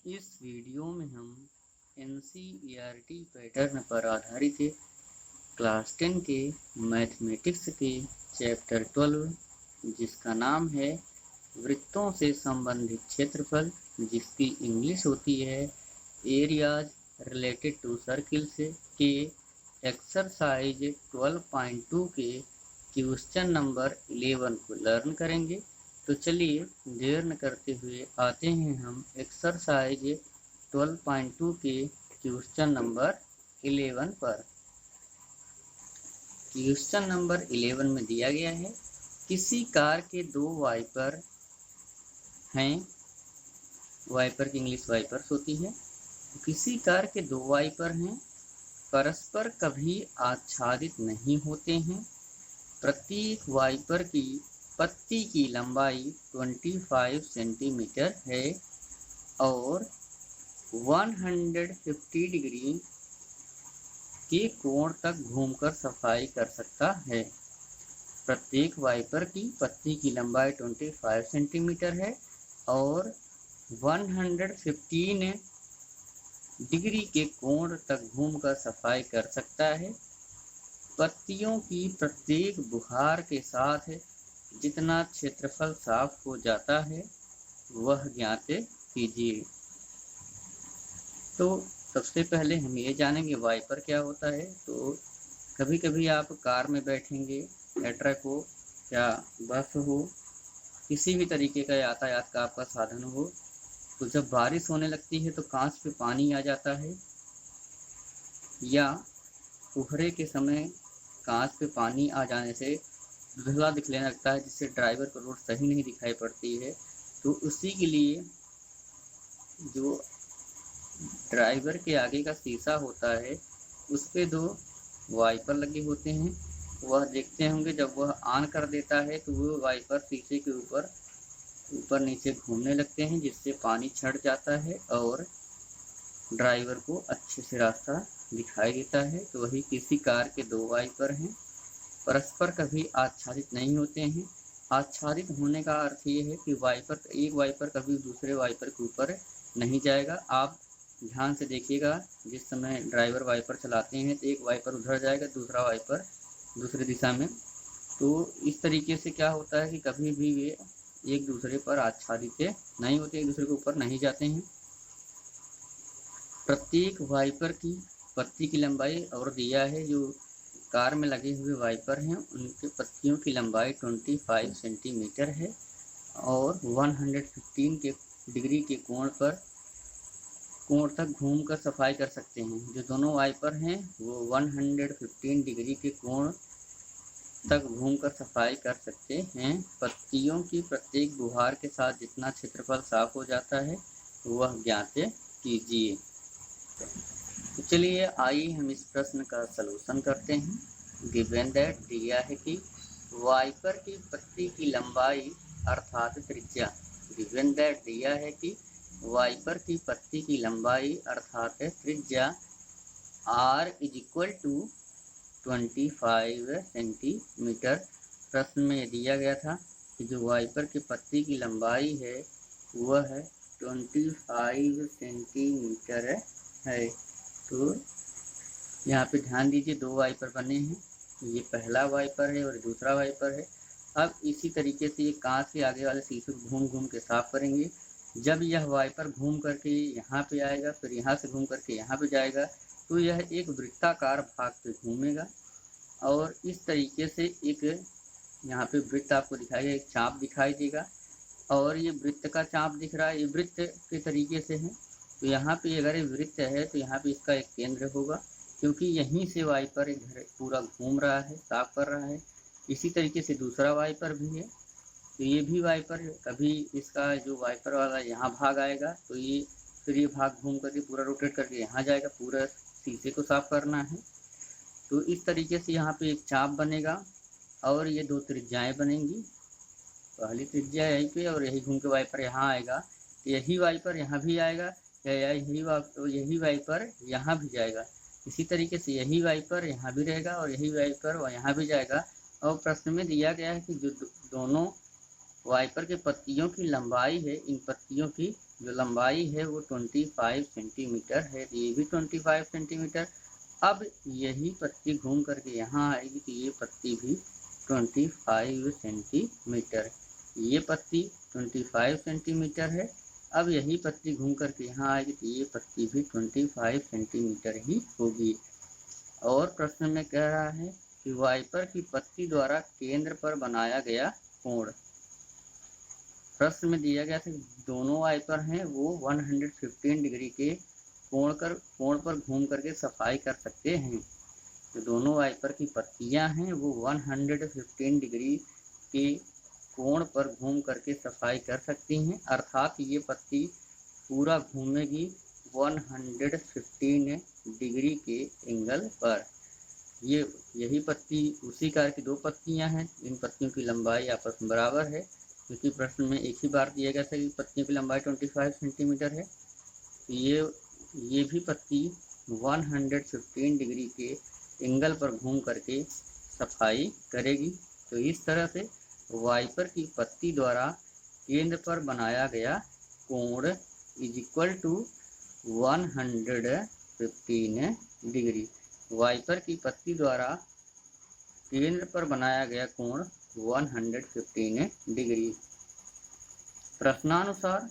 इस वीडियो में हम एनसीईआरटी पैटर्न पर आधारित क्लास 10 के मैथमेटिक्स के चैप्टर 12 जिसका नाम है वृत्तों से संबंधित क्षेत्रफल, जिसकी इंग्लिश होती है एरियाज रिलेटेड टू सर्किल्स के एक्सरसाइज 12.2 के क्वेश्चन नंबर 11 को लर्न करेंगे। तो चलिए देर न करते हुए आते हैं हम एक्सरसाइज 12.2 के क्वेश्चन नंबर 11 पर। क्वेश्चन नंबर 11 में दिया गया है किसी कार के दो वाइपर हैं, वाइपर की इंग्लिश वाइपर्स होती है। किसी कार के दो वाइपर हैं, परस्पर कभी आच्छादित नहीं होते हैं। प्रत्येक वाइपर की पत्ती की लंबाई 25 सेंटीमीटर है और 150 डिग्री के कोण तक घूमकर सफाई कर सकता है। प्रत्येक वाइपर की पत्ती की लंबाई 25 सेंटीमीटर है और 115 डिग्री के कोण तक घूमकर सफाई कर सकता है। पत्तियों की प्रत्येक बुखार के साथ जितना क्षेत्रफल साफ हो जाता है वह ज्ञात कीजिए। तो सबसे पहले हम ये जानेंगे वाइपर क्या होता है। तो कभी कभी आप कार में बैठेंगे या ट्रक हो या बस हो, किसी भी तरीके का यातायात का आपका साधन हो, तो जब बारिश होने लगती है तो कांच पे पानी आ जाता है या कोहरे के समय कांच पे पानी आ जाने से धुंधला दिखने लगता है, जिससे ड्राइवर को रोड सही नहीं दिखाई पड़ती है। तो उसी के लिए जो ड्राइवर के आगे का शीशा होता है उस पे दो वाइपर लगे होते हैं। वह देखते होंगे जब वह ऑन कर देता है तो वो वाइपर शीशे के ऊपर नीचे घूमने लगते हैं, जिससे पानी छट जाता है और ड्राइवर को अच्छे से रास्ता दिखाई देता है। तो वही किसी कार के दो वाइपर हैं, परस्पर कभी आच्छादित नहीं होते हैं। आच्छादित होने का अर्थ ये है कि एक वाइपर कभी दूसरे वाइपर के ऊपर नहीं जाएगा। आप ध्यान से देखिएगा, जिस समय ड्राइवर वाइपर चलाते हैं तो एक वाइपर उधर जाएगा, दूसरा वाइपर दूसरी दिशा में। तो इस तरीके से क्या होता है कि कभी भी वे एक दूसरे पर आच्छादित नहीं होते, एक दूसरे के ऊपर नहीं जाते हैं। प्रत्येक वाइपर की पत्ती की लंबाई और दिया है, जो कार में लगे हुए वाइपर हैं उनके पत्तियों की लंबाई 25 सेंटीमीटर है और 115 डिग्री के कोण तक घूमकर सफाई कर सकते हैं। जो दोनों वाइपर हैं वो 115 डिग्री के कोण तक घूमकर सफाई कर सकते हैं। पत्तियों की प्रत्येक बुहार के साथ जितना क्षेत्रफल साफ हो जाता है वह ज्ञात कीजिए। तो चलिए आइए हम इस प्रश्न का सलूशन करते हैं। गिवन दैट दिया है कि वाइपर की पत्ती की लंबाई अर्थात त्रिज्या। गिवन दैट दिया है कि वाइपर की पत्ती की लंबाई अर्थात त्रिज्या r = 25 सेंटीमीटर। प्रश्न में दिया गया था कि जो वाइपर की पत्ती की लंबाई है वह 25 सेंटीमीटर है। तो यहाँ पे ध्यान दीजिए, दो वाइपर बने हैं, ये पहला वाइपर है और दूसरा वाइपर है। अब इसी तरीके से ये कांच के आगे वाले शीशे को घूम घूम के साफ करेंगे। जब यह वाइपर घूम करके यहाँ पे आएगा, फिर यहाँ से घूम करके यहाँ पे जाएगा, तो यह एक वृत्ताकार भाग पे घूमेगा और इस तरीके से एक यहाँ पे वृत्त आपको दिखाएगा, एक चाप दिखाई देगा और ये वृत्त का चाप दिख रहा है, ये वृत्त के तरीके से है। तो यहाँ पे अगर ये वृत्त है तो यहाँ पे इसका एक केंद्र होगा, क्योंकि यहीं से वाइपर इधर पूरा घूम रहा है, साफ कर रहा है। इसी तरीके से दूसरा वाइपर भी है, तो ये भी वाइपर कभी इसका जो वाइपर वाला यहाँ भाग आएगा तो ये फिर ये भाग घूम करके पूरा रोटेट करके यहाँ जाएगा, पूरा शीशे को साफ करना है। तो इस तरीके से यहाँ पे एक चाप बनेगा और ये दो त्रिज्याएं बनेंगी। पहली त्रिज्या यहीं पे और यही घूम के वाइपर यहाँ आएगा, तो यही वाइपर यहाँ भी आएगा या यही वाइपर यहाँ भी जाएगा। इसी तरीके से यही वाइपर यहाँ भी रहेगा और यही वाइपर यहाँ भी जाएगा। और प्रश्न में दिया गया है कि जो दोनों वाइपर के पत्तियों की लंबाई है, इन पत्तियों की जो लंबाई है वो 25 सेंटीमीटर है, तो ये भी 25 सेंटीमीटर। अब यही पत्ती घूम करके यहाँ आएगी तो ये पत्ती भी 25 सेंटीमीटर, ये पत्ती 25 सेंटीमीटर है। अब यही पत्ती घूम करके यहाँ आएगी तो ये पत्ती भी 25 सेंटीमीटर ही होगी। और प्रश्न में कह रहा है कि वाइपर की पत्ती द्वारा केंद्र पर बनाया गया कोण। प्रश्न में दिया गया था कि दोनों वाइपर हैं वो 115 डिग्री के कोण पर घूम करके सफाई कर सकते हैं। तो दोनों वाइपर की पत्तियां हैं वो 115 डिग्री के कोण पर घूम करके सफाई कर सकती हैं, अर्थात ये पत्ती पूरा घूमेगी 115 डिग्री के एंगल पर। यही पत्ती उसी कार की दो पत्तियां हैं, इन पत्तियों की लंबाई आपस में बराबर है, क्योंकि प्रश्न में एक ही बार दिया गया था कि पत्तियों की लंबाई 25 सेंटीमीटर है। तो ये भी पत्ती 115 डिग्री के एंगल पर घूम करके सफाई करेगी। तो इस तरह से वाइपर की पत्ती द्वारा केंद्र पर बनाया गया कोण is equal to 115 degree. Wiper की पत्ती द्वारा केंद्र पर बनाया गया कोण 115 डिग्री। प्रश्नानुसार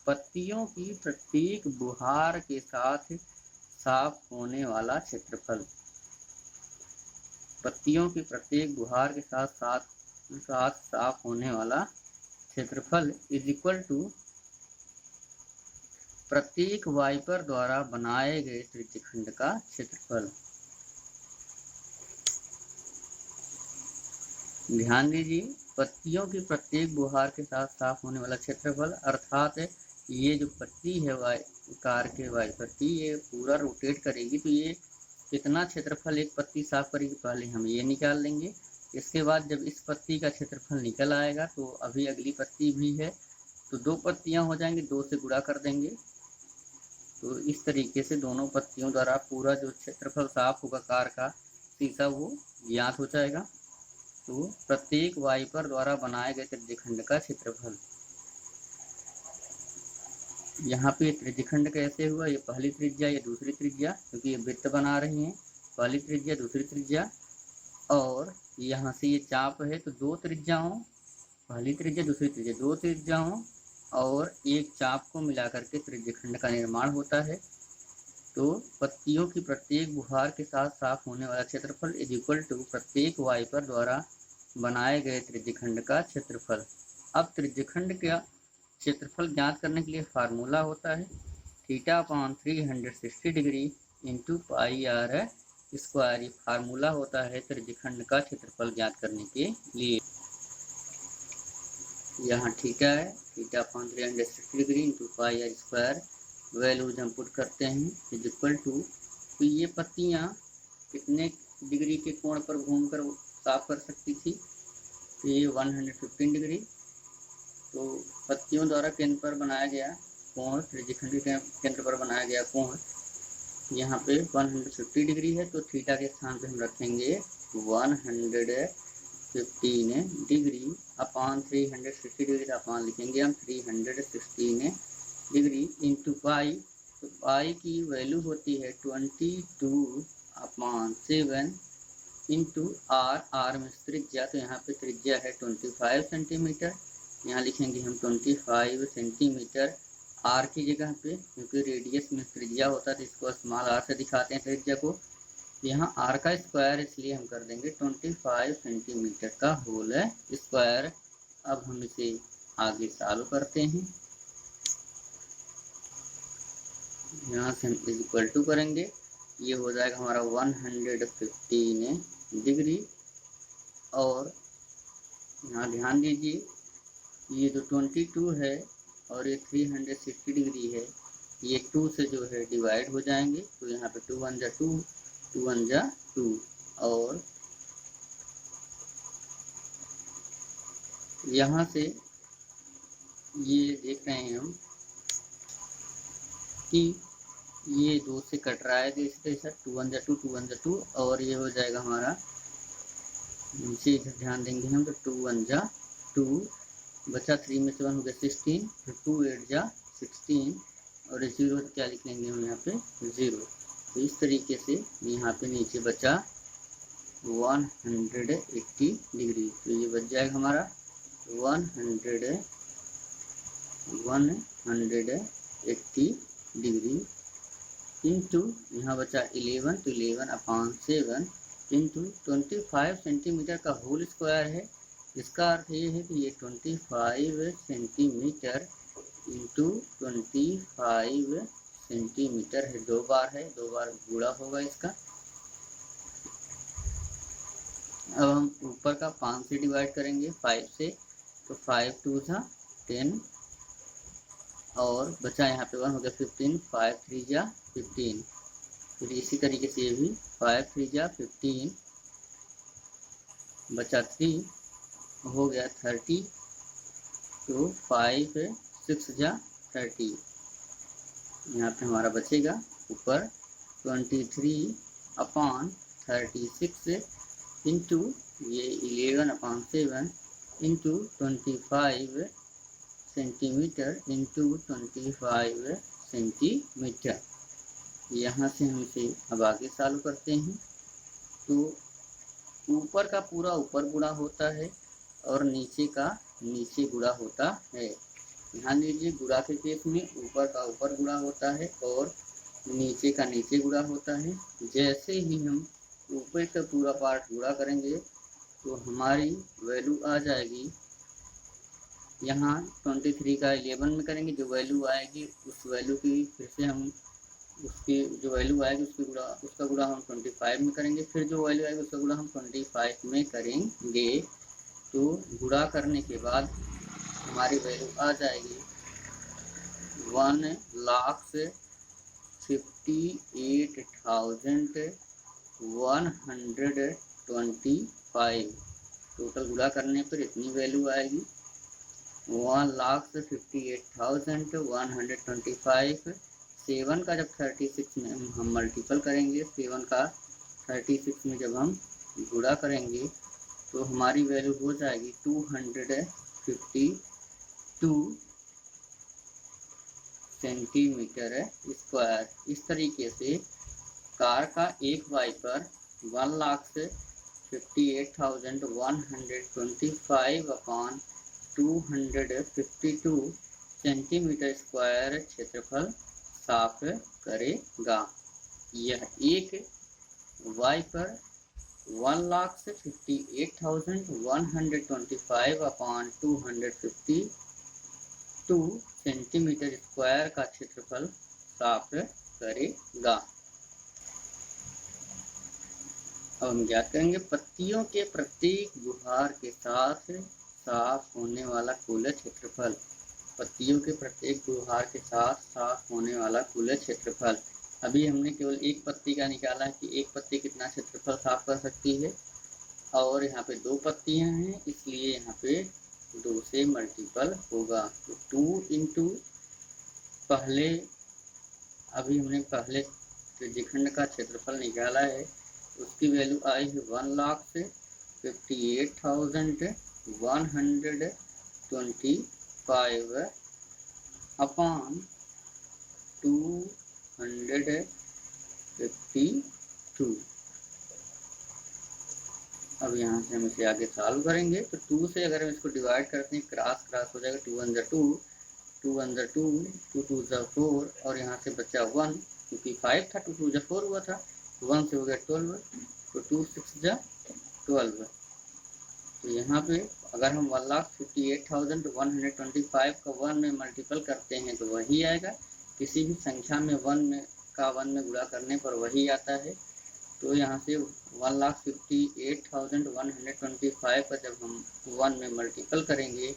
पत्तियों की प्रत्येक बुहार के साथ साफ होने वाला क्षेत्रफल। पत्तियों की प्रत्येक बुहार के साथ साफ होने वाला क्षेत्रफल इज इक्वल टू प्रत्येक वाइपर द्वारा बनाए गए त्रिज्यखंड का क्षेत्रफल। ध्यान दीजिए, पत्तियों की प्रत्येक बुहार के साथ साफ होने वाला क्षेत्रफल, अर्थात ये जो पत्ती है कार के वाइपर की, ये पूरा रोटेट करेगी तो ये कितना क्षेत्रफल एक पत्ती साफ करेगी, पहले हम ये निकाल लेंगे। इसके बाद जब इस पत्ती का क्षेत्रफल निकल आएगा तो अभी अगली पत्ती भी है तो दो पत्तियां हो जाएंगी, दो से गुणा कर देंगे। तो इस तरीके से दोनों पत्तियों द्वारा पूरा जो क्षेत्रफल साफ होगा कार का शीशा वो ज्ञात हो जाएगा। तो प्रत्येक वाइपर द्वारा बनाए गए त्रिज्यखंड का क्षेत्रफल, यहाँ पे त्रिज्यखंड कैसे हुआ, ये पहली त्रिज्या ये दूसरी त्रिज्या, क्योंकि ये वृत्त बना रही हैं, पहली त्रिज्या दूसरी त्रिज्या, और यहाँ से ये चाप है तो दो त्रिज्याओं, पहली त्रिज्या दूसरी त्रिज्या, दो त्रिज्याओं और एक चाप को मिलाकर के त्रिज्यखंड का निर्माण होता है। तो पत्तियों की प्रत्येक बुहार के साथ साफ होने वाला क्षेत्रफल इज इक्वल टू प्रत्येक वाइपर द्वारा बनाए गए त्रिज्यखंड का क्षेत्रफल। अब त्रिज्यखंड का क्षेत्रफल ज्ञात करने के लिए फार्मूला होता है θ/360 degree into pi r square. ये फार्मूला होता है त्रिज्यखंड का क्षेत्रफल ज्ञात करने के लिए। यहाँ थीटा है, θ/360 degree into pi r square, values हम पुट करते हैं इज इक्वल टू, तो ये पत्तियाँ कितने डिग्री के कोण पर घूमकर साफ कर सकती थी, तो ये 115 डिग्री। तो पत्तियों द्वारा केंद्र पर बनाया गया कोण, त्रिज्यखंड के केंद्र पर बनाया गया कोण यहाँ पे 150 डिग्री है, तो थीटा के स्थान पे हम रखेंगे 115 डिग्री अपॉन 360 डिग्री, अपान लिखेंगे हम 316 डिग्री इंटू पाई। तो पाई की वैल्यू होती है 22/7 इंटू आर में त्रिज्या, तो यहाँ पे त्रिज्या है 25 सेंटीमीटर, यहाँ लिखेंगे हम 25 सेंटीमीटर आर की जगह पे, क्योंकि रेडियस में त्रिज्या होता है तो इसको स्मॉल आर से दिखाते हैं त्रिज्या को। यहाँ आर का स्क्वायर इसलिए हम कर देंगे 25 सेंटीमीटर का होल स्क्वायर। अब हम इसे आगे सॉल्व करते हैं, यहाँ से हम इज इक्वल टू करेंगे, ये हो जाएगा हमारा 115 डिग्री। और यहाँ ध्यान दीजिए, ये जो 22 है और ये 360 डिग्री है, ये 2 से जो है डिवाइड हो जाएंगे, तो यहाँ पे 2 1 जा 2, 2 1 जा 2, और यहाँ से ये देख रहे हैं हम कि ये 2 से कट रहा है, तो इसके साथ 2 1 जा 2, 2 1 जा 2, और ये हो जाएगा हमारा, नीचे इधर ध्यान देंगे हम, तो 2 1 जा 2 बचा, 3 में से 1 हो गया 16, फिर 2 8 जा 16 और 0 क्या लिख लेंगे हम यहाँ पे 0। तो इस तरीके से यहाँ पे नीचे बचा 180 डिग्री। तो ये बच जाएगा हमारा 180 डिग्री इंटू यहाँ बचा 11, तो 11/7 इंटू 25 सेंटीमीटर का होल स्क्वायर है। इसका अर्थ ये है कि ये 25 सेंटीमीटर इंटू 25 सेंटीमीटर है, 2 बार है, 2 बार गुणा होगा इसका। अब हम ऊपर का 5 से डिवाइड करेंगे 5 से, तो 5 2 जा 10 और बचा यहाँ पे 1 हो गया 15, 5 3 जा 15। फिर इसी तरीके से ये भी 5 3 जा 15 बचा 3 हो गया 30, तो 5 6 जा 30। यहाँ पे हमारा बचेगा ऊपर 23/36 इंटू ये 11/7 इंटू 25 सेंटीमीटर इंटू 25 सेंटीमीटर। यहाँ से हम इसे अब आगे चालू करते हैं। तो ऊपर का पूरा ऊपर गुणा होता है और नीचे का नीचे गुणा होता है। ध्यान दीजिए, गुणा के केस में ऊपर का ऊपर गुणा होता है और नीचे का नीचे गुणा होता है। जैसे ही हम ऊपर का पूरा पार्ट गुणा करेंगे तो हमारी वैल्यू आ जाएगी, यहाँ 23 का 11 में करेंगे, जो वैल्यू आएगी उस वैल्यू की फिर से हम उसकी जो वैल्यू आएगी उसका गुणा हम 25 में करेंगे, फिर जो वैल्यू आएगी उसका गुणा हम 25 में करेंगे। तो गुणा करने के बाद हमारी वैल्यू आ जाएगी 1,58,125। टोटल गुणा करने पर इतनी वैल्यू आएगी 1,58,125। 7 का जब 36 में हम मल्टीपल करेंगे, 7 का 36 में जब हम गुणा करेंगे तो हमारी वैल्यू हो जाएगी 252 सेंटीमीटर स्क्वायर। इस तरीके से कार का एक वाइपर 1,58,125/252 सेंटीमीटर स्क्वायर क्षेत्रफल साफ करेगा। यह एक वाइपर 1,58,125/252 सेंटीमीटर स्क्वायर का क्षेत्रफल साफ करेगा। अब हम ज्ञात करेंगे पत्तियों के प्रत्येक गुहार के साथ साफ होने वाला कुल क्षेत्रफल। पत्तियों के प्रत्येक गुहार के साथ साफ होने वाला कुल क्षेत्रफल। अभी हमने केवल एक पत्ती का निकाला है कि एक पत्ती कितना क्षेत्रफल साफ कर सकती है, और यहाँ पे 2 पत्तियाँ हैं इसलिए यहाँ पे 2 से मल्टीपल होगा। तो 2 इंटू पहले अभी हमने पहले त्रिज्यखंड का क्षेत्रफल निकाला है, उसकी वैल्यू आई है 1,58,125/252। अब यहाँ से हम इसे आगे सॉल्व करेंगे तो 2 से अगर हम इसको डिवाइड करते हैं, क्रॉस हो जाएगा, 2 1 2, 2 1 2, 2 2 4 और यहाँ से बचा 1 क्योंकि 5 था, 2 2 4 हुआ था, 1 से हो गया 12, तो 2 6 12। तो यहाँ पे अगर हम 1,58,125 का 1 में मल्टीपल करते हैं तो वही आएगा। किसी भी संख्या में 1 में गुणा करने पर वही आता है। तो यहाँ से 1,58,125 का जब हम 1 में मल्टीपल करेंगे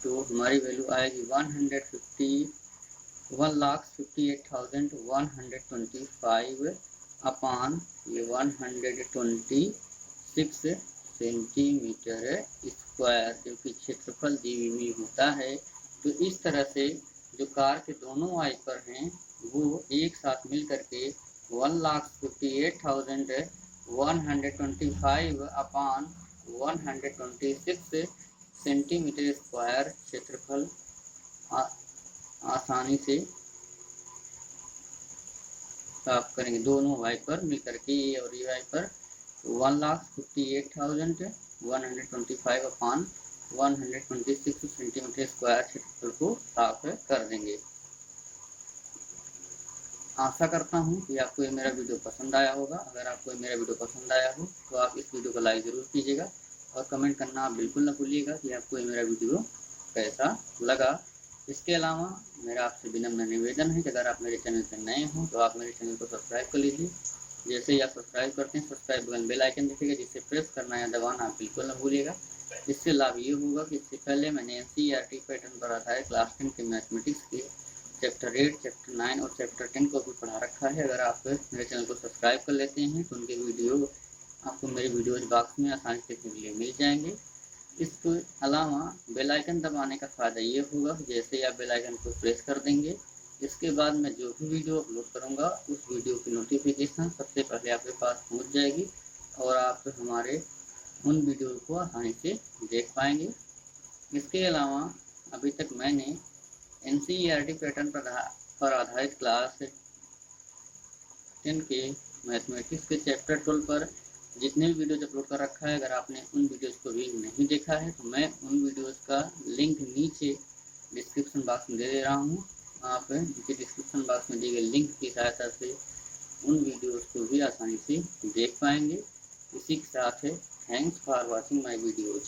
तो हमारी वैल्यू आएगी 1,58,125/126 सेंटीमीटर स्क्वायर, क्योंकि क्षेत्रफल जीवी होता है। तो इस तरह से जो कार के दोनों वाइपर हैं वो एक साथ मिल करके 1,58,125/126 सेंटीमीटर स्क्वायर क्षेत्रफल आसानी से साफ करेंगे। दोनों वाइपर मिलकर के, ये और ये वाइपर 1,58,125 अपॉन 126 सेंटीमीटर स्क्वायर क्षेत्रफल को साफ कर देंगे। आशा करता हूँ कि आपको ये मेरा वीडियो पसंद आया होगा। अगर आपको ये मेरा वीडियो पसंद आया हो तो आप इस वीडियो को लाइक ज़रूर कीजिएगा और कमेंट करना आप बिल्कुल ना भूलिएगा कि आपको ये मेरा वीडियो कैसा लगा। इसके अलावा मेरा आपसे विनम्र निवेदन है कि अगर आप मेरे चैनल से नए हों तो आप मेरे चैनल को सब्सक्राइब कर लीजिए। जैसे ही आप सब्सक्राइब करते हैं, सब्सक्राइब बटन बेल आइकन दिखेगा जिसे प्रेस करना या दबाना आप बिल्कुल ना भूलिएगा। इससे लाभ ये होगा कि इससे पहले मैंने NCERT पैटर्न पर आधारित क्लास 10 के मैथमेटिक्स के चैप्टर 8, चैप्टर 9 और चैप्टर 10 को भी पढ़ा रखा है। अगर आप मेरे चैनल को सब्सक्राइब कर लेते हैं तो उनके वीडियो आपको मेरे वीडियोज बॉक्स में आसानी से देखने के लिए मिल जाएंगे। इसके अलावा बेल आइकन दबाने का फ़ायदा ये होगा कि जैसे ही आप बेल आइकन को प्रेस कर देंगे, इसके बाद मैं जो भी वीडियो अपलोड करूँगा उस वीडियो की नोटिफिकेशन सबसे पहले आपके पास पहुँच जाएगी और आप हमारे उन वीडियो को आसानी से देख पाएंगे। इसके अलावा अभी तक मैंने NCERT पैटर्न पर आधारित क्लास 10 के मैथमेटिक्स के चैप्टर 12 पर जितने भी वीडियोज अपलोड कर रखा है, अगर आपने उन वीडियोज़ को भी नहीं देखा है तो मैं उन वीडियोज़ का लिंक नीचे डिस्क्रिप्शन बॉक्स में दे दे रहा हूँ। आप नीचे डिस्क्रिप्शन बॉक्स में दिए गए लिंक की सहायता से उन वीडियोज़ को भी आसानी से देख पाएंगे। इसी के साथ है, thanks for watching my videos.